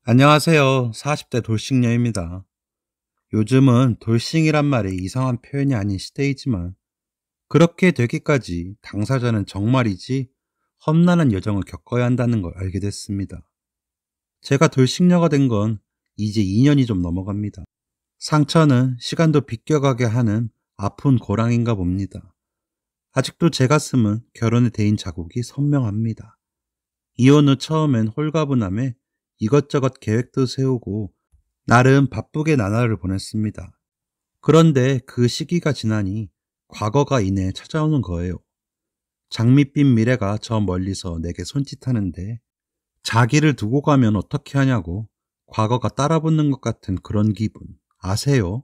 안녕하세요. 40대 돌싱녀입니다. 요즘은 돌싱이란 말이 이상한 표현이 아닌 시대이지만 그렇게 되기까지 당사자는 정말이지 험난한 여정을 겪어야 한다는 걸 알게 됐습니다. 제가 돌싱녀가 된 건 이제 2년이 좀 넘어갑니다. 상처는 시간도 비껴가게 하는 아픈 고랑인가 봅니다. 아직도 제 가슴은 결혼에 대인 자국이 선명합니다. 이혼 후 처음엔 홀가분함에 이것저것 계획도 세우고 나름 바쁘게 나날을 보냈습니다. 그런데 그 시기가 지나니 과거가 이내 찾아오는 거예요. 장밋빛 미래가 저 멀리서 내게 손짓하는데 자기를 두고 가면 어떻게 하냐고 과거가 따라붙는 것 같은 그런 기분 아세요?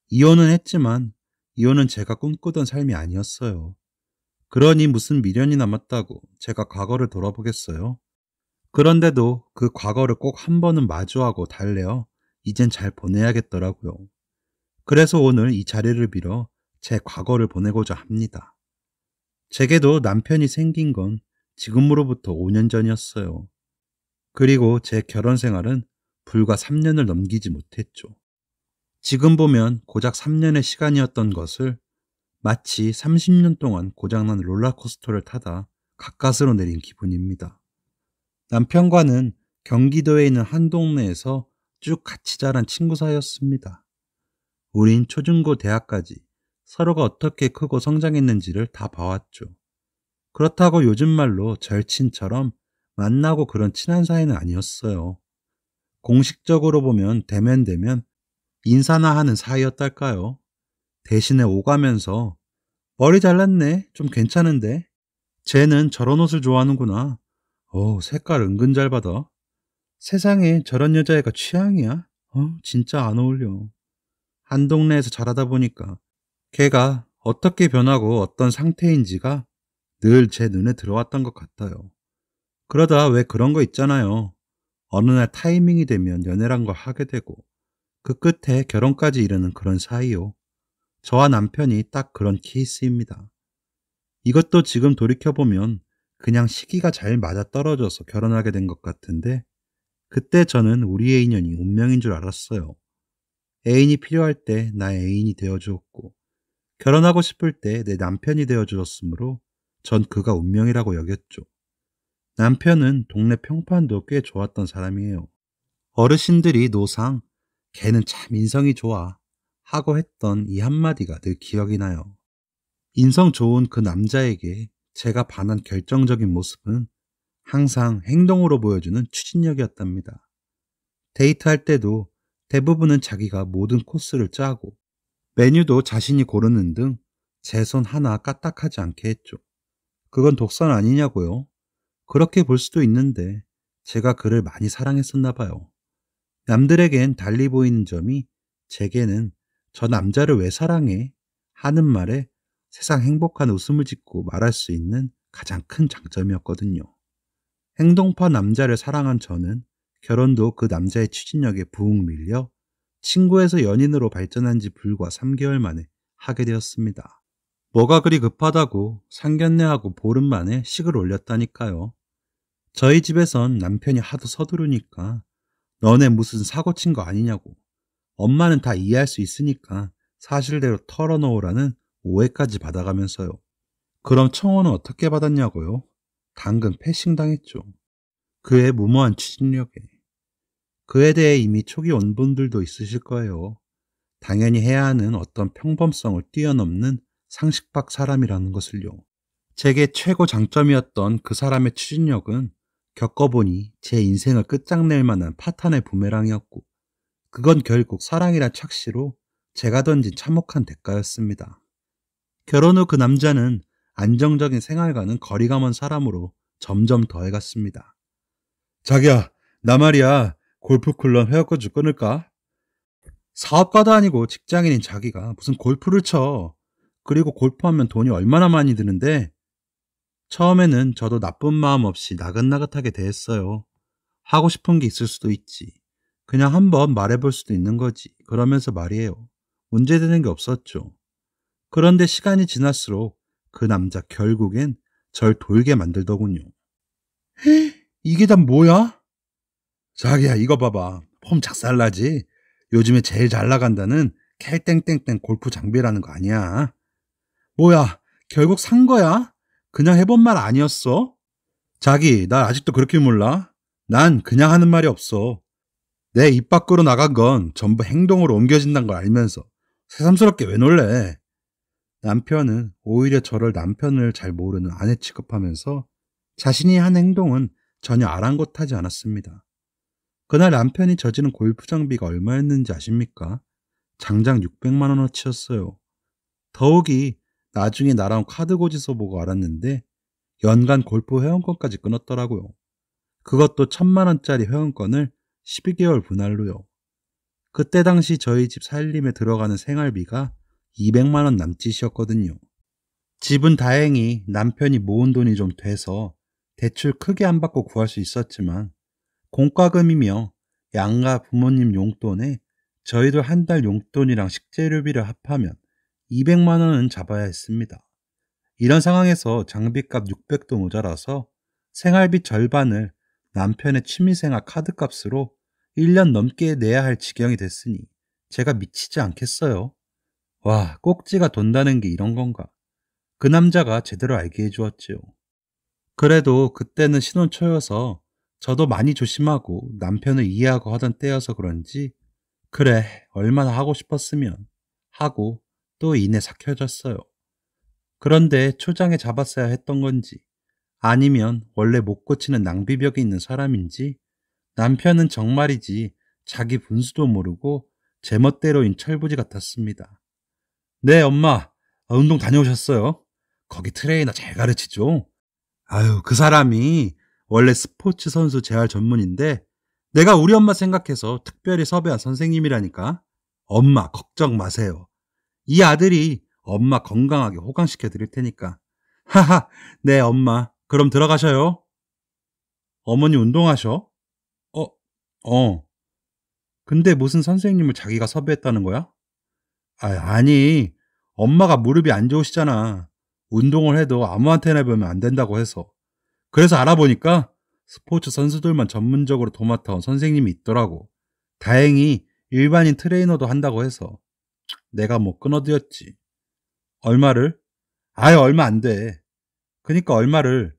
이혼은 했지만 이혼은 제가 꿈꾸던 삶이 아니었어요. 그러니 무슨 미련이 남았다고 제가 과거를 돌아보겠어요? 그런데도 그 과거를 꼭 한 번은 마주하고 달래어 이젠 잘 보내야겠더라고요. 그래서 오늘 이 자리를 빌어 제 과거를 보내고자 합니다. 제게도 남편이 생긴 건 지금으로부터 5년 전이었어요. 그리고 제 결혼 생활은 불과 3년을 넘기지 못했죠. 지금 보면 고작 3년의 시간이었던 것을 마치 30년 동안 고장난 롤러코스터를 타다 가까스로 내린 기분입니다. 남편과는 경기도에 있는 한 동네에서 쭉 같이 자란 친구 사이였습니다. 우린 초중고 대학까지 서로가 어떻게 크고 성장했는지를 다 봐왔죠. 그렇다고 요즘 말로 절친처럼 만나고 그런 친한 사이는 아니었어요. 공식적으로 보면 대면대면 인사나 하는 사이였달까요? 대신에 오가면서 머리 잘랐네. 좀 괜찮은데. 쟤는 저런 옷을 좋아하는구나. 색깔 은근 잘 받아. 세상에 저런 여자애가 취향이야? 진짜 안 어울려. 한 동네에서 자라다 보니까 걔가 어떻게 변하고 어떤 상태인지가 늘 제 눈에 들어왔던 것 같아요. 그러다 왜 그런 거 있잖아요. 어느 날 타이밍이 되면 연애란 걸 하게 되고 그 끝에 결혼까지 이르는 그런 사이요. 저와 남편이 딱 그런 케이스입니다. 이것도 지금 돌이켜보면 그냥 시기가 잘 맞아떨어져서 결혼하게 된 것 같은데 그때 저는 우리의 인연이 운명인 줄 알았어요. 애인이 필요할 때 나의 애인이 되어주었고 결혼하고 싶을 때 내 남편이 되어주었으므로 전 그가 운명이라고 여겼죠. 남편은 동네 평판도 꽤 좋았던 사람이에요. 어르신들이 노상, 걔는 참 인성이 좋아 하고 했던 이 한마디가 늘 기억이 나요. 인성 좋은 그 남자에게 제가 반한 결정적인 모습은 항상 행동으로 보여주는 추진력이었답니다. 데이트할 때도 대부분은 자기가 모든 코스를 짜고 메뉴도 자신이 고르는 등 제 손 하나 까딱하지 않게 했죠. 그건 독선 아니냐고요? 그렇게 볼 수도 있는데 제가 그를 많이 사랑했었나 봐요. 남들에겐 달리 보이는 점이 제게는 저 남자를 왜 사랑해? 하는 말에 세상 행복한 웃음을 짓고 말할 수 있는 가장 큰 장점이었거든요. 행동파 남자를 사랑한 저는 결혼도 그 남자의 추진력에 부웅 밀려 친구에서 연인으로 발전한 지 불과 3개월 만에 하게 되었습니다. 뭐가 그리 급하다고 상견례하고 보름 만에 식을 올렸다니까요. 저희 집에선 남편이 하도 서두르니까 너네 무슨 사고 친 거 아니냐고. 엄마는 다 이해할 수 있으니까 사실대로 털어놓으라는 오해까지 받아가면서요. 그럼 청혼은 어떻게 받았냐고요? 당근 패싱 당했죠. 그의 무모한 추진력에. 그에 대해 이미 초기 온 분들도 있으실 거예요. 당연히 해야 하는 어떤 평범성을 뛰어넘는 상식 밖 사람이라는 것을요. 제게 최고 장점이었던 그 사람의 추진력은 겪어보니 제 인생을 끝장낼 만한 파탄의 부메랑이었고 그건 결국 사랑이란 착시로 제가 던진 참혹한 대가였습니다. 결혼 후 그 남자는 안정적인 생활과는 거리가 먼 사람으로 점점 더해갔습니다. 자기야, 나 말이야. 골프클럽 회원권 끊을까? 사업가도 아니고 직장인인 자기가 무슨 골프를 쳐. 그리고 골프하면 돈이 얼마나 많이 드는데 처음에는 저도 나쁜 마음 없이 나긋나긋하게 대했어요. 하고 싶은 게 있을 수도 있지. 그냥 한번 말해볼 수도 있는 거지. 그러면서 말이에요. 문제되는 게 없었죠. 그런데 시간이 지날수록 그 남자 결국엔 절 돌게 만들더군요. 이게 다 뭐야? 자기야, 이거 봐봐. 폼 작살나지? 요즘에 제일 잘 나간다는 캘땡땡땡 골프 장비라는 거 아니야. 뭐야, 결국 산 거야? 그냥 해본 말 아니었어? 자기, 날 아직도 그렇게 몰라? 난 그냥 하는 말이 없어. 내 입 밖으로 나간 건 전부 행동으로 옮겨진다는 걸 알면서 새삼스럽게 왜 놀래? 남편은 오히려 저를 남편을 잘 모르는 아내 취급하면서 자신이 한 행동은 전혀 아랑곳하지 않았습니다. 그날 남편이 저지른 골프 장비가 얼마였는지 아십니까? 장장 600만 원어치였어요. 더욱이 나중에 나라온 카드 고지서 보고 알았는데 연간 골프 회원권까지 끊었더라고요. 그것도 1000만 원짜리 회원권을 12개월 분할로요. 그때 당시 저희 집 살림에 들어가는 생활비가 200만 원 남짓이었거든요. 집은 다행히 남편이 모은 돈이 좀 돼서 대출 크게 안 받고 구할 수 있었지만 공과금이며 양가 부모님 용돈에 저희들 한 달 용돈이랑 식재료비를 합하면 200만 원은 잡아야 했습니다. 이런 상황에서 장비값 600도 모자라서 생활비 절반을 남편의 취미생활 카드값으로 1년 넘게 내야 할 지경이 됐으니 제가 미치지 않겠어요. 와, 꼭지가 돈다는 게 이런 건가. 그 남자가 제대로 알게 해주었지요. 그래도 그때는 신혼 초여서 저도 많이 조심하고 남편을 이해하고 하던 때여서 그런지 그래, 얼마나 하고 싶었으면 하고 또 이내 삭혀졌어요. 그런데 초장에 잡았어야 했던 건지 아니면 원래 못 고치는 낭비벽이 있는 사람인지 남편은 정말이지 자기 분수도 모르고 제멋대로인 철부지 같았습니다. 네, 엄마. 운동 다녀오셨어요? 거기 트레이너 잘 가르치죠? 아유, 그 사람이 원래 스포츠 선수 재활 전문인데 내가 우리 엄마 생각해서 특별히 섭외한 선생님이라니까. 엄마 걱정 마세요. 이 아들이 엄마 건강하게 호강시켜 드릴 테니까. 하하, 네, 엄마. 그럼 들어가셔요. 어머니 운동하셔? 어, 어. 근데 무슨 선생님을 자기가 섭외했다는 거야? 아니. 엄마가 무릎이 안 좋으시잖아. 운동을 해도 아무한테나 배우면 안 된다고 해서. 그래서 알아보니까 스포츠 선수들만 전문적으로 도맡아온 선생님이 있더라고. 다행히 일반인 트레이너도 한다고 해서 내가 뭐 끊어드렸지. 얼마를? 아유, 얼마 안 돼. 그니까 얼마를?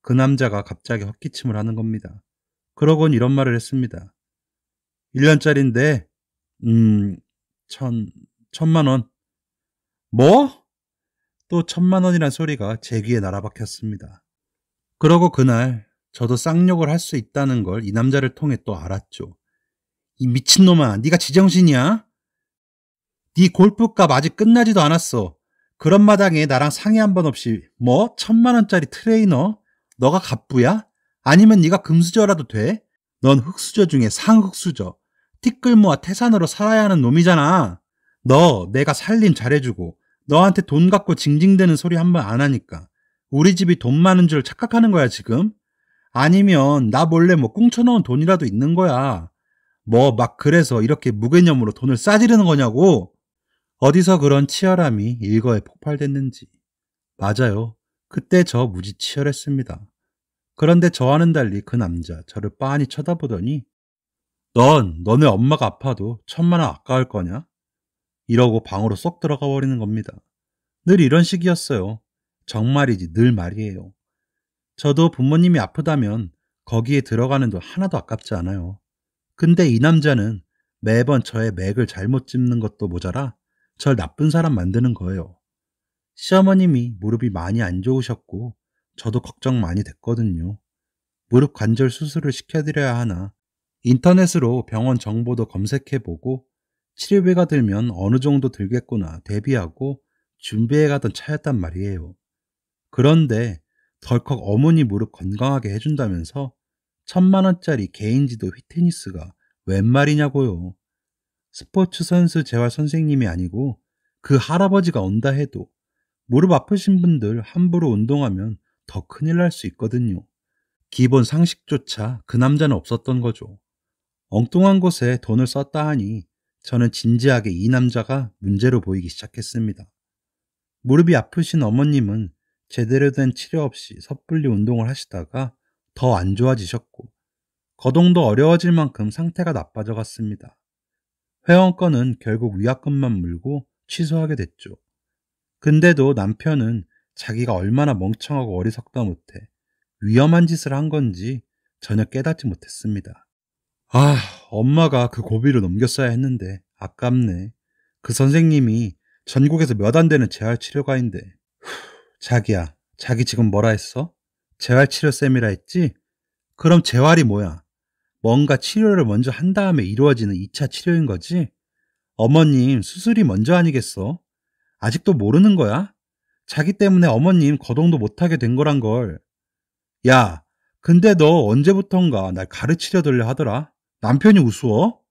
그 남자가 갑자기 헛기침을 하는 겁니다. 그러곤 이런 말을 했습니다. 1년짜리인데, 음, 천만 원. 뭐? 또 천만 원이란 소리가 제 귀에 날아박혔습니다. 그러고 그날 저도 쌍욕을 할 수 있다는 걸 이 남자를 통해 또 알았죠. 이 미친놈아, 네가 지정신이야? 네 골프값 아직 끝나지도 않았어. 그런 마당에 나랑 상의 한 번 없이 뭐? 1000만 원짜리 트레이너? 너가 갑부야? 아니면 네가 금수저라도 돼? 넌 흑수저 중에 상흑수저. 티끌 모아 태산으로 살아야 하는 놈이잖아. 너 내가 살림 잘해주고 너한테 돈 갖고 징징대는 소리 한 번 안 하니까 우리 집이 돈 많은 줄 착각하는 거야 지금? 아니면 나 몰래 뭐 꿍쳐놓은 돈이라도 있는 거야. 뭐 막 그래서 이렇게 무개념으로 돈을 싸지르는 거냐고. 어디서 그런 치열함이 일거에 폭발됐는지. 맞아요. 그때 저 무지 치열했습니다. 그런데 저와는 달리 그 남자 저를 빤히 쳐다보더니 넌 너네 엄마가 아파도 1000만 원 아까울 거냐? 이러고 방으로 쏙 들어가 버리는 겁니다. 늘 이런 식이었어요. 정말이지 늘 말이에요. 저도 부모님이 아프다면 거기에 들어가는 돈 하나도 아깝지 않아요. 근데 이 남자는 매번 저의 맥을 잘못 짚는 것도 모자라 절 나쁜 사람 만드는 거예요. 시어머님이 무릎이 많이 안 좋으셨고 저도 걱정 많이 됐거든요. 무릎 관절 수술을 시켜드려야 하나 인터넷으로 병원 정보도 검색해보고 치료비가 들면 어느 정도 들겠구나 대비하고 준비해가던 차였단 말이에요. 그런데 덜컥 어머니 무릎 건강하게 해준다면서 1000만 원짜리 개인지도 휘테니스가 웬 말이냐고요. 스포츠 선수 재활 선생님이 아니고 그 할아버지가 온다 해도 무릎 아프신 분들 함부로 운동하면 더 큰일 날 수 있거든요. 기본 상식조차 그 남자는 없었던 거죠. 엉뚱한 곳에 돈을 썼다 하니 저는 진지하게 이 남자가 문제로 보이기 시작했습니다. 무릎이 아프신 어머님은 제대로 된 치료 없이 섣불리 운동을 하시다가 더 안 좋아지셨고 거동도 어려워질 만큼 상태가 나빠져 갔습니다. 회원권은 결국 위약금만 물고 취소하게 됐죠. 근데도 남편은 자기가 얼마나 멍청하고 어리석다 못해 위험한 짓을 한 건지 전혀 깨닫지 못했습니다. 아, 엄마가 그 고비를 넘겼어야 했는데 아깝네. 그 선생님이 전국에서 몇 안 되는 재활치료가인데. 자기야, 자기 지금 뭐라 했어? 재활치료쌤이라 했지? 그럼 재활이 뭐야? 뭔가 치료를 먼저 한 다음에 이루어지는 2차 치료인 거지? 어머님 수술이 먼저 아니겠어? 아직도 모르는 거야? 자기 때문에 어머님 거동도 못하게 된 거란 걸. 야, 근데 너 언제부턴가 날 가르치려들려 하더라? 남편이 우스워?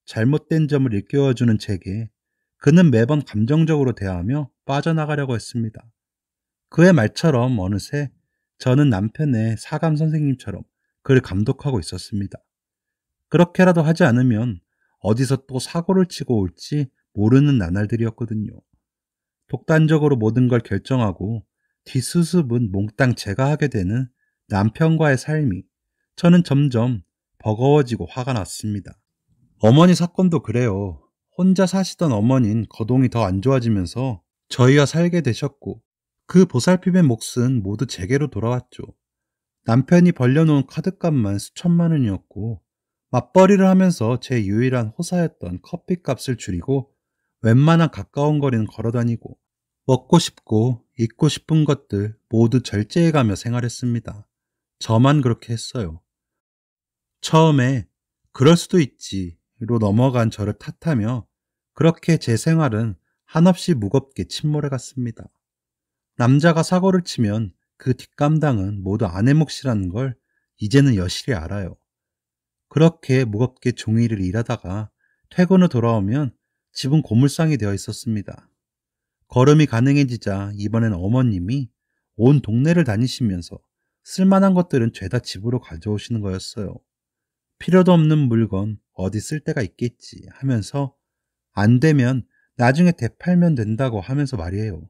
잘못된 점을 일깨워주는 제게 그는 매번 감정적으로 대하며 빠져나가려고 했습니다. 그의 말처럼 어느새 저는 남편의 사감 선생님처럼 그를 감독하고 있었습니다. 그렇게라도 하지 않으면 어디서 또 사고를 치고 올지 모르는 나날들이었거든요. 독단적으로 모든 걸 결정하고 뒷수습은 몽땅 제가 하게 되는 남편과의 삶이 저는 점점 버거워지고 화가 났습니다. 어머니 사건도 그래요. 혼자 사시던 어머닌 거동이 더 안 좋아지면서 저희와 살게 되셨고 그 보살핌의 몫은 모두 제게로 돌아왔죠. 남편이 벌려놓은 카드값만 수천만 원이었고 맞벌이를 하면서 제 유일한 호사였던 커피값을 줄이고 웬만한 가까운 거리는 걸어다니고 먹고 싶고 입고 싶은 것들 모두 절제해가며 생활했습니다. 저만 그렇게 했어요. 처음에 그럴 수도 있지로 넘어간 저를 탓하며 그렇게 제 생활은 한없이 무겁게 침몰해 갔습니다. 남자가 사고를 치면 그 뒷감당은 모두 아내 몫이라는 걸 이제는 여실히 알아요. 그렇게 무겁게 종일을 일하다가 퇴근 후 돌아오면 집은 고물상이 되어 있었습니다. 걸음이 가능해지자 이번엔 어머님이 온 동네를 다니시면서 쓸만한 것들은 죄다 집으로 가져오시는 거였어요. 필요도 없는 물건 어디 쓸 데가 있겠지 하면서 안 되면 나중에 되팔면 된다고 하면서 말이에요.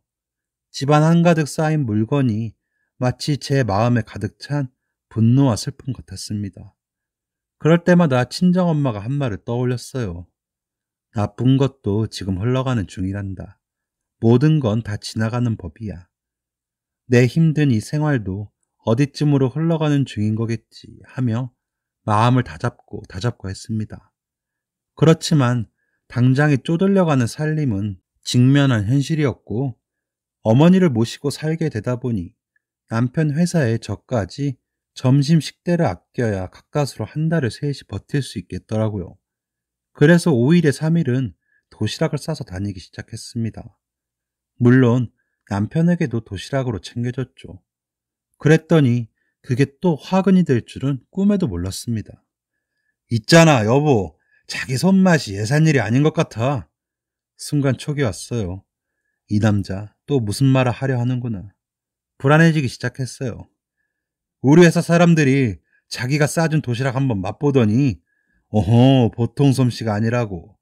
집안 한가득 쌓인 물건이 마치 제 마음에 가득 찬 분노와 슬픔 같았습니다. 그럴 때마다 친정엄마가 한 말을 떠올렸어요. 나쁜 것도 지금 흘러가는 중이란다. 모든 건 다 지나가는 법이야. 내 힘든 이 생활도 어디쯤으로 흘러가는 중인 거겠지 하며 마음을 다잡고 했습니다. 그렇지만 당장에 쪼들려가는 살림은 직면한 현실이었고 어머니를 모시고 살게 되다 보니 남편 회사에 저까지 점심 식대를 아껴야 가까스로 한 달을 셋이 버틸 수 있겠더라고요. 그래서 5일에 3일은 도시락을 싸서 다니기 시작했습니다. 물론 남편에게도 도시락으로 챙겨줬죠. 그랬더니 그게 또 화근이 될 줄은 꿈에도 몰랐습니다. 있잖아, 여보. 자기 손맛이 예산일이 아닌 것 같아. 순간 촉이 왔어요. 이 남자 또 무슨 말을 하려 하는구나. 불안해지기 시작했어요. 우리 회사 사람들이 자기가 싸준 도시락 한번 맛보더니 어허, 보통 솜씨가 아니라고.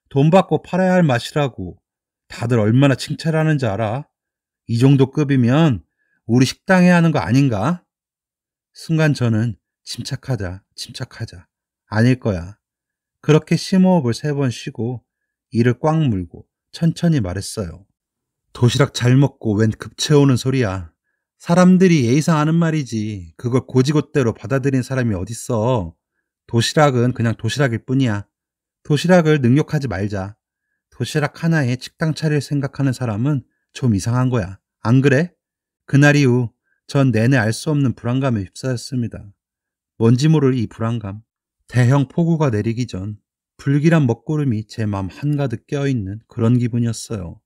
돈 받고 팔아야 할 맛이라고. 다들 얼마나 칭찬하는지 알아? 이 정도 급이면 우리 식당에 하는 거 아닌가? 순간 저는 침착하자. 아닐 거야. 그렇게 심호흡을 3번 쉬고 이를 꽉 물고 천천히 말했어요. 도시락 잘 먹고 웬 급채우는 소리야. 사람들이 예의상 하는 말이지. 그걸 고지곳대로 받아들인 사람이 어딨어. 도시락은 그냥 도시락일 뿐이야. 도시락을 능욕하지 말자. 도시락 하나에 식당 차릴 생각하는 사람은 좀 이상한 거야. 안 그래? 그날 이후 전 내내 알 수 없는 불안감에 휩싸였습니다. 뭔지 모를 이 불안감. 대형 폭우가 내리기 전 불길한 먹구름이 제 맘 한가득 껴있는 그런 기분이었어요.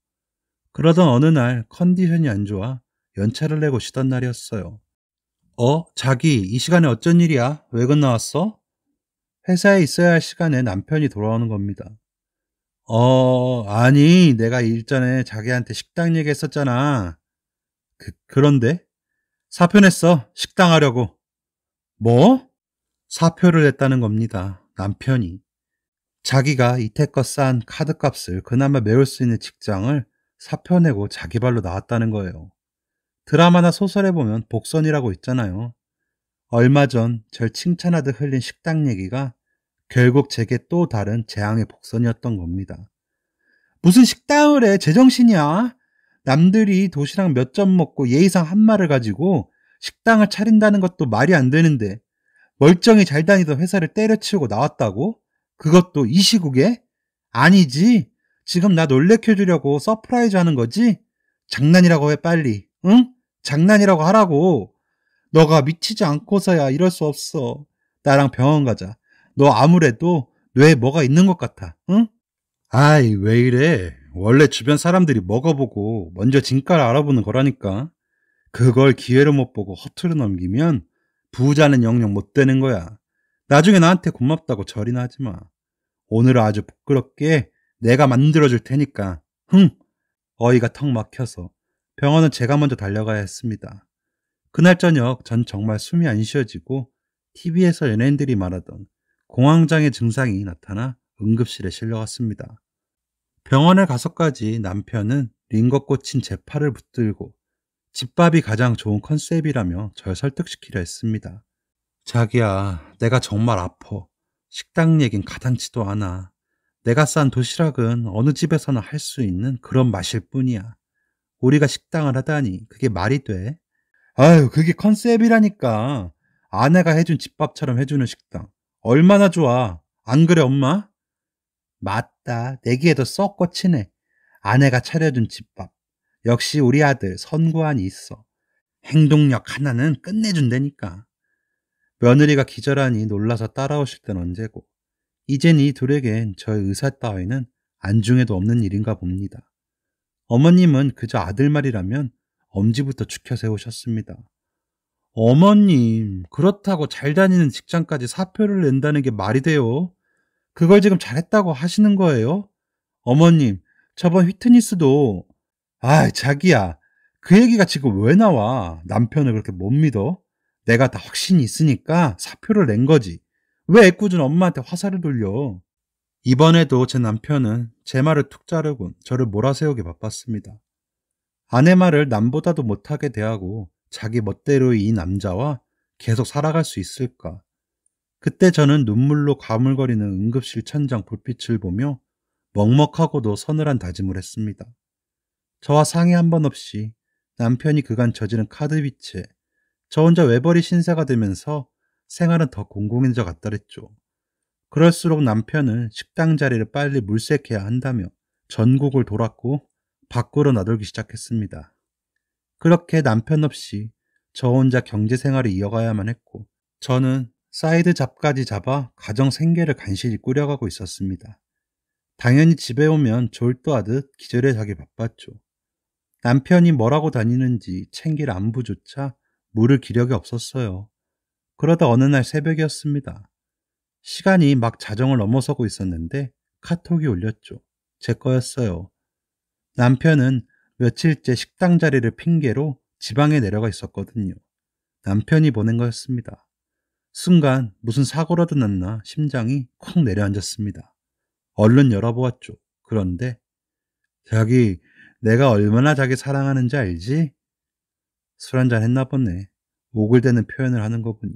그러던 어느 날 컨디션이 안 좋아 연차를 내고 쉬던 날이었어요. 자기 이 시간에 어쩐 일이야? 왜 건너왔어? 회사에 있어야 할 시간에 남편이 돌아오는 겁니다. 아니 내가 일전에 자기한테 식당 얘기했었잖아. 그런데? 사표 냈어. 식당 하려고. 뭐? 사표를 냈다는 겁니다. 남편이. 자기가 이태껏 쌓은 카드값을 그나마 메울 수 있는 직장을 사표 내고 자기 발로 나왔다는 거예요. 드라마나 소설에 보면 복선이라고 있잖아요. 얼마 전 절 칭찬하듯 흘린 식당 얘기가 결국 제게 또 다른 재앙의 복선이었던 겁니다. 무슨 식당을 해, 제정신이야? 남들이 도시락 몇 점 먹고 예의상 한 말을 가지고 식당을 차린다는 것도 말이 안 되는데 멀쩡히 잘 다니던 회사를 때려치우고 나왔다고? 그것도 이 시국에? 아니지. 지금 나 놀래켜 주려고 서프라이즈 하는 거지? 장난이라고 해, 빨리. 응? 장난이라고 하라고. 너가 미치지 않고서야 이럴 수 없어. 나랑 병원 가자. 너 아무래도 뇌에 뭐가 있는 것 같아. 응? 아이, 왜 이래? 원래 주변 사람들이 먹어보고 먼저 진가를 알아보는 거라니까. 그걸 기회를 못 보고 허투루 넘기면 부자는 영영 못 되는 거야. 나중에 나한테 고맙다고 절이나 하지 마. 오늘은 아주 부끄럽게 내가 만들어줄 테니까. 흥! 어이가 턱 막혀서 병원은 제가 먼저 달려가야 했습니다. 그날 저녁 전 정말 숨이 안 쉬어지고 TV에서 연예인들이 말하던 공황장애 증상이 나타나 응급실에 실려갔습니다. 병원에 가서까지 남편은 링거 꽂힌 제 팔을 붙들고 집밥이 가장 좋은 컨셉이라며 절 설득시키려 했습니다. 자기야, 내가 정말 아파. 식당 얘긴 가당치도 않아. 내가 싼 도시락은 어느 집에서나 할 수 있는 그런 맛일 뿐이야. 우리가 식당을 하다니 그게 말이 돼? 아유, 그게 컨셉이라니까. 아내가 해준 집밥처럼 해주는 식당. 얼마나 좋아. 안 그래, 엄마? 맞다. 내기에도 썩 꽂히네. 아내가 차려준 집밥. 역시 우리 아들 선구안이 있어. 행동력 하나는 끝내준다니까. 며느리가 기절하니 놀라서 따라오실 땐 언제고. 이젠 이 둘에겐 저의 의사 따위는 안중에도 없는 일인가 봅니다. 어머님은 그저 아들 말이라면 엄지부터 축혀 세우셨습니다. 어머님, 그렇다고 잘 다니는 직장까지 사표를 낸다는 게 말이 돼요? 그걸 지금 잘했다고 하시는 거예요? 어머님, 저번 휘트니스도, 아, 자기야, 그 얘기가 지금 왜 나와? 남편을 그렇게 못 믿어? 내가 다 확신이 있으니까 사표를 낸 거지. 왜 애꿎은 엄마한테 화살을 돌려? 이번에도 제 남편은 제 말을 툭 자르곤 저를 몰아세우기 바빴습니다. 아내 말을 남보다도 못하게 대하고 자기 멋대로의 이 남자와 계속 살아갈 수 있을까? 그때 저는 눈물로 가물거리는 응급실 천장 불빛을 보며 먹먹하고도 서늘한 다짐을 했습니다. 저와 상의 한 번 없이 남편이 그간 저지른 카드빚에 저 혼자 외벌이 신세가 되면서 생활은 더 공공해져 갔더랬죠. 그럴수록 남편은 식당 자리를 빨리 물색해야 한다며 전국을 돌았고 밖으로 나돌기 시작했습니다. 그렇게 남편 없이 저 혼자 경제 생활을 이어가야만 했고 저는 사이드 잡까지 잡아 가정 생계를 간신히 꾸려가고 있었습니다. 당연히 집에 오면 졸도하듯 기절해 자기 바빴죠. 남편이 뭐라고 다니는지 챙길 안부조차 물을 기력이 없었어요. 그러다 어느 날 새벽이었습니다. 시간이 막 자정을 넘어서고 있었는데 카톡이 울렸죠. 제 거였어요. 남편은 며칠째 식당 자리를 핑계로 지방에 내려가 있었거든요. 남편이 보낸 거였습니다. 순간 무슨 사고라도 났나 심장이 콱 내려앉았습니다. 얼른 열어보았죠. 그런데 자기, 내가 얼마나 자기 사랑하는지 알지? 술 한잔 했나 보네. 오글대는 표현을 하는 거 보니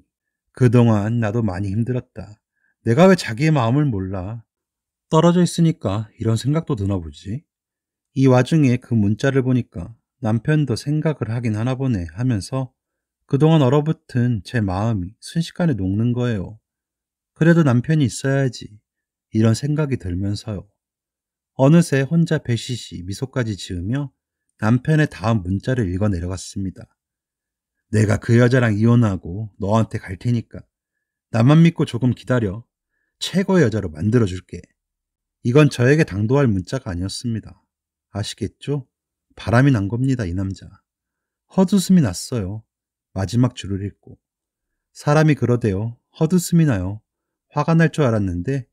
그동안 나도 많이 힘들었다. 내가 왜 자기의 마음을 몰라? 떨어져 있으니까 이런 생각도 드나 보지. 이 와중에 그 문자를 보니까 남편도 생각을 하긴 하나 보네 하면서 그동안 얼어붙은 제 마음이 순식간에 녹는 거예요. 그래도 남편이 있어야지. 이런 생각이 들면서요. 어느새 혼자 배시시 미소까지 지으며 남편의 다음 문자를 읽어 내려갔습니다. 내가 그 여자랑 이혼하고 너한테 갈 테니까 나만 믿고 조금 기다려. 최고의 여자로 만들어줄게. 이건 저에게 당도할 문자가 아니었습니다. 아시겠죠? 바람이 난 겁니다, 이 남자. 헛웃음이 났어요. 마지막 줄을 읽고. 사람이 그러대요. 헛웃음이 나요. 화가 날 줄 알았는데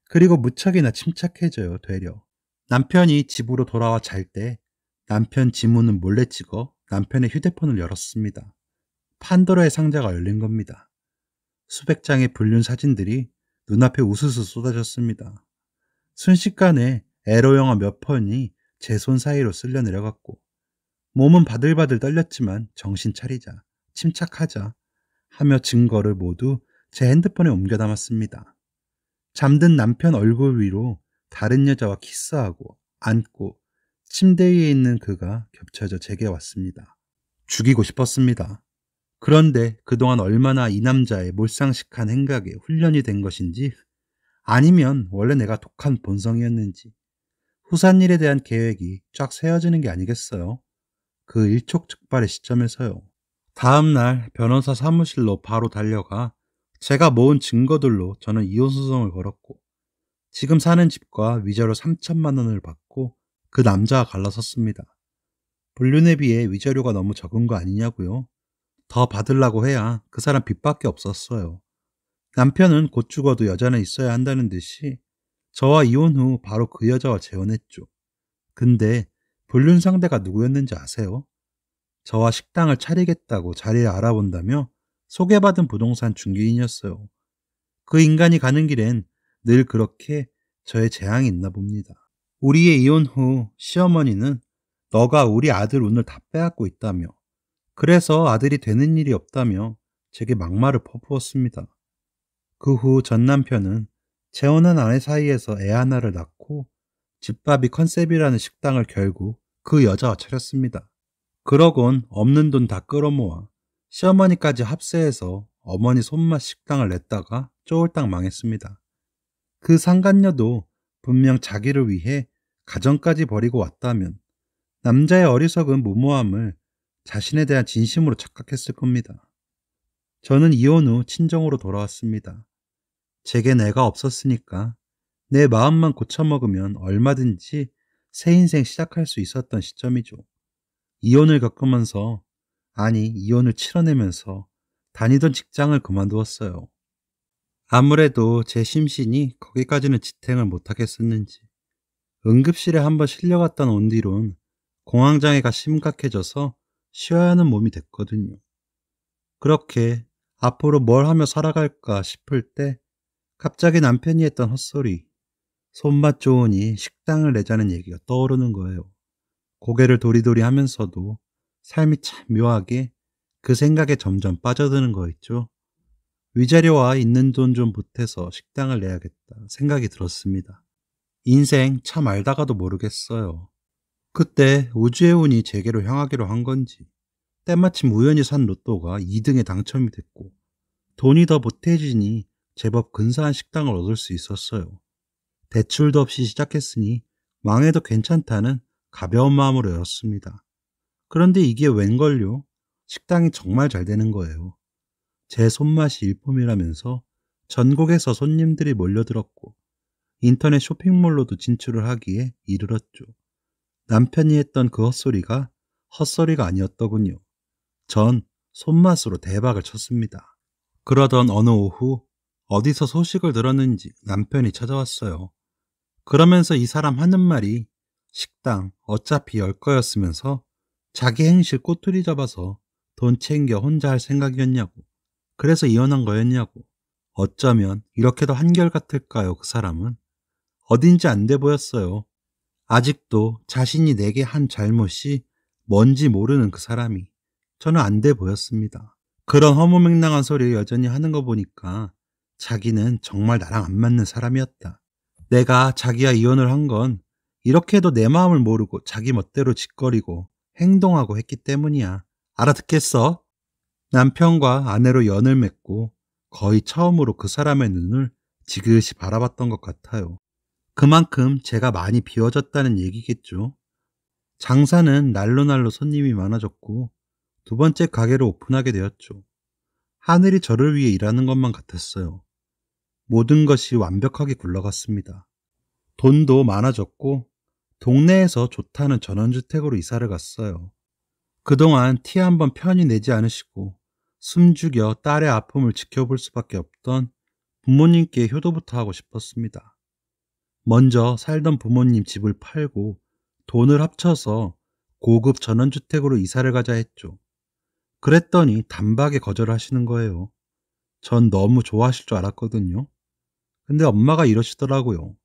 그리고 무척이나 침착해져요, 되려. 남편이 집으로 돌아와 잘 때 남편 지문은 몰래 찍어 남편의 휴대폰을 열었습니다. 판도라의 상자가 열린 겁니다. 수백 장의 불륜 사진들이 눈앞에 우수수 쏟아졌습니다. 순식간에 에로 영화 몇 편이 제 손 사이로 쓸려 내려갔고 몸은 바들바들 떨렸지만 정신 차리자, 침착하자, 하며 증거를 모두 제 핸드폰에 옮겨 담았습니다. 잠든 남편 얼굴 위로 다른 여자와 키스하고 안고 침대 위에 있는 그가 겹쳐져 제게 왔습니다. 죽이고 싶었습니다. 그런데 그동안 얼마나 이 남자의 몰상식한 행각에 훈련이 된 것인지, 아니면 원래 내가 독한 본성이었는지 후산 일에 대한 계획이 쫙 세워지는 게 아니겠어요? 그 일촉즉발의 시점에서요. 다음 날 변호사 사무실로 바로 달려가 제가 모은 증거들로 저는 이혼 소송을 걸었고, 지금 사는 집과 위자료 3천만 원을 받고 그 남자와 갈라섰습니다. 불륜에 비해 위자료가 너무 적은 거 아니냐고요? 더 받으려고 해야 그 사람 빚밖에 없었어요. 남편은 곧 죽어도 여자는 있어야 한다는 듯이 저와 이혼 후 바로 그 여자와 재혼했죠. 근데 불륜 상대가 누구였는지 아세요? 저와 식당을 차리겠다고 자리를 알아본다며 소개받은 부동산 중개인이었어요. 그 인간이 가는 길엔 늘 그렇게 저의 재앙이 있나 봅니다. 우리의 이혼 후 시어머니는 너가 우리 아들 운을 다 빼앗고 있다며, 그래서 아들이 되는 일이 없다며 제게 막말을 퍼부었습니다. 그 후 전 남편은 재혼한 아내 사이에서 애 하나를 낳고 집밥이 컨셉이라는 식당을 결국 그 여자와 차렸습니다. 그러곤 없는 돈 다 끌어모아 시어머니까지 합세해서 어머니 손맛 식당을 냈다가 쫄딱 망했습니다. 그 상간녀도 분명 자기를 위해 가정까지 버리고 왔다면 남자의 어리석은 무모함을 자신에 대한 진심으로 착각했을 겁니다. 저는 이혼 후 친정으로 돌아왔습니다. 제겐 애가 없었으니까 내 마음만 고쳐먹으면 얼마든지 새 인생 시작할 수 있었던 시점이죠. 이혼을 겪으면서, 아니 이혼을 치러내면서 다니던 직장을 그만두었어요. 아무래도 제 심신이 거기까지는 지탱을 못하겠었는지 응급실에 한번 실려갔던 온 뒤론 공황장애가 심각해져서 쉬어야 하는 몸이 됐거든요. 그렇게 앞으로 뭘 하며 살아갈까 싶을 때 갑자기 남편이 했던 헛소리, 손맛 좋으니 식당을 내자는 얘기가 떠오르는 거예요. 고개를 도리도리 하면서도 삶이 참 묘하게 그 생각에 점점 빠져드는 거였죠. 위자료와 있는 돈 좀 보태서 식당을 내야겠다 생각이 들었습니다. 인생 참 알다가도 모르겠어요. 그때 우주의 운이 제게로 향하기로 한 건지 때마침 우연히 산 로또가 2등에 당첨이 됐고 돈이 더 보태지니 제법 근사한 식당을 얻을 수 있었어요. 대출도 없이 시작했으니 망해도 괜찮다는 가벼운 마음으로 열었습니다. 그런데 이게 웬걸요? 식당이 정말 잘 되는 거예요. 제 손맛이 일품이라면서 전국에서 손님들이 몰려들었고 인터넷 쇼핑몰로도 진출을 하기에 이르렀죠. 남편이 했던 그 헛소리가 헛소리가 아니었더군요. 전 손맛으로 대박을 쳤습니다. 그러던 어느 오후 어디서 소식을 들었는지 남편이 찾아왔어요. 그러면서 이 사람 하는 말이 식당 어차피 열 거였으면서 자기 행실 꼬투리 잡아서 돈 챙겨 혼자 할 생각이었냐고, 그래서 이혼한 거였냐고. 어쩌면 이렇게도 한결같을까요? 그 사람은 어딘지 안 돼 보였어요. 아직도 자신이 내게 한 잘못이 뭔지 모르는 그 사람이 저는 안 돼 보였습니다. 그런 허무맹랑한 소리를 여전히 하는 거 보니까 자기는 정말 나랑 안 맞는 사람이었다. 내가 자기와 이혼을 한 건 이렇게 해도 내 마음을 모르고 자기 멋대로 짓거리고 행동하고 했기 때문이야. 알아듣겠어? 남편과 아내로 연을 맺고 거의 처음으로 그 사람의 눈을 지그시 바라봤던 것 같아요. 그만큼 제가 많이 비워졌다는 얘기겠죠. 장사는 날로 손님이 많아졌고 두 번째 가게를 오픈하게 되었죠. 하늘이 저를 위해 일하는 것만 같았어요. 모든 것이 완벽하게 굴러갔습니다. 돈도 많아졌고 동네에서 좋다는 전원주택으로 이사를 갔어요. 그동안 티 한 번 편히 내지 않으시고 숨죽여 딸의 아픔을 지켜볼 수밖에 없던 부모님께 효도부터 하고 싶었습니다. 먼저 살던 부모님 집을 팔고 돈을 합쳐서 고급 전원주택으로 이사를 가자 했죠. 그랬더니 단박에 거절하시는 거예요. 전 너무 좋아하실 줄 알았거든요. 근데 엄마가 이러시더라고요.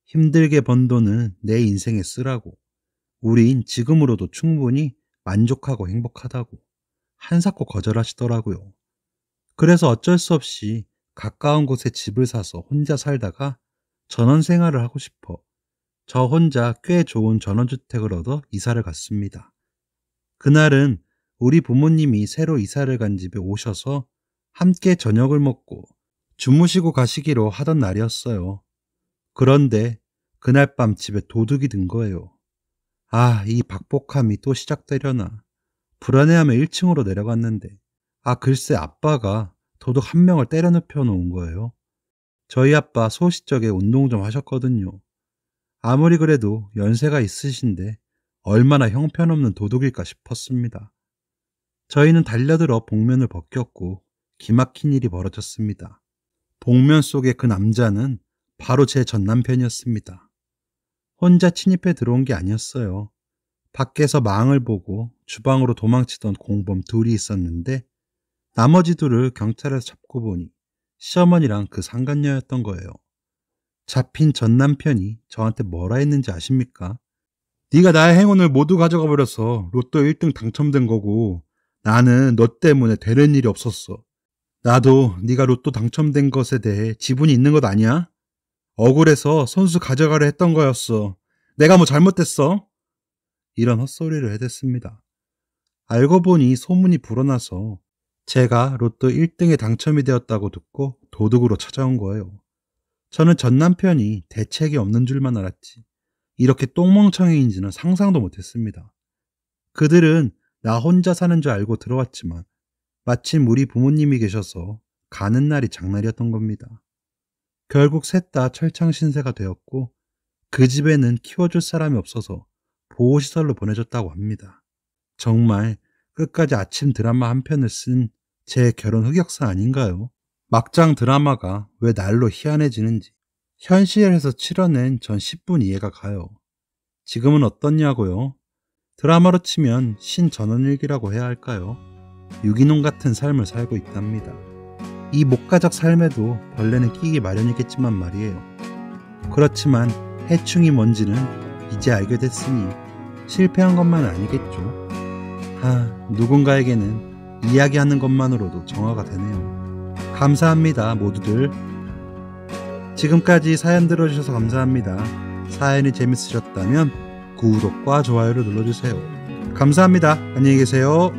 힘들게 번 돈은 내 인생에 쓰라고. 우린 지금으로도 충분히 만족하고 행복하다고. 한사코 거절하시더라고요. 그래서 어쩔 수 없이 가까운 곳에 집을 사서 혼자 살다가 전원 생활을 하고 싶어 저 혼자 꽤 좋은 전원주택을 얻어 이사를 갔습니다. 그날은 우리 부모님이 새로 이사를 간 집에 오셔서 함께 저녁을 먹고 주무시고 가시기로 하던 날이었어요. 그런데 그날 밤 집에 도둑이 든 거예요. 아, 이 박복함이 또 시작되려나. 불안해하며 1층으로 내려갔는데, 글쎄 아빠가 도둑 한 명을 때려 눕혀 놓은 거예요. 저희 아빠 소시적에 운동 좀 하셨거든요. 아무리 그래도 연세가 있으신데 얼마나 형편없는 도둑일까 싶었습니다. 저희는 달려들어 복면을 벗겼고 기막힌 일이 벌어졌습니다. 복면 속의 그 남자는 바로 제 전남편이었습니다. 혼자 침입해 들어온 게 아니었어요. 밖에서 망을 보고 주방으로 도망치던 공범 둘이 있었는데 나머지 둘을 경찰에서 잡고 보니 시어머니랑 그 상간녀였던 거예요. 잡힌 전 남편이 저한테 뭐라 했는지 아십니까? 네가 나의 행운을 모두 가져가 버려서 로또 1등 당첨된 거고 나는 너 때문에 되는 일이 없었어. 나도 네가 로또 당첨된 것에 대해 지분이 있는 것 아니야? 억울해서 손수 가져가려 했던 거였어. 내가 뭐 잘못했어? 이런 헛소리를 해댔습니다. 알고 보니 소문이 불어나서 제가 로또 1등에 당첨이 되었다고 듣고 도둑으로 찾아온 거예요. 저는 전 남편이 대책이 없는 줄만 알았지 이렇게 똥멍청이인지는 상상도 못했습니다. 그들은 나 혼자 사는 줄 알고 들어왔지만 마침 우리 부모님이 계셔서 가는 날이 장날이었던 겁니다. 결국 셋 다 철창신세가 되었고 그 집에는 키워줄 사람이 없어서 보호시설로 보내줬다고 합니다. 정말 끝까지 아침 드라마 한 편을 쓴 제 결혼 흑역사 아닌가요? 막장 드라마가 왜 날로 희한해지는지 현실에서 치러낸 전 10분 이해가 가요. 지금은 어떻냐고요? 드라마로 치면 신전원일기라고 해야 할까요? 유기농 같은 삶을 살고 있답니다. 이 목가적 삶에도 벌레는 끼기 마련이겠지만 말이에요. 그렇지만 해충이 뭔지는 이제 알게 됐으니 실패한 것만은 아니겠죠. 누군가에게는 이야기하는 것만으로도 정화가 되네요. 감사합니다, 모두들. 지금까지 사연 들어주셔서 감사합니다. 사연이 재밌으셨다면 구독과 좋아요를 눌러주세요. 감사합니다. 안녕히 계세요.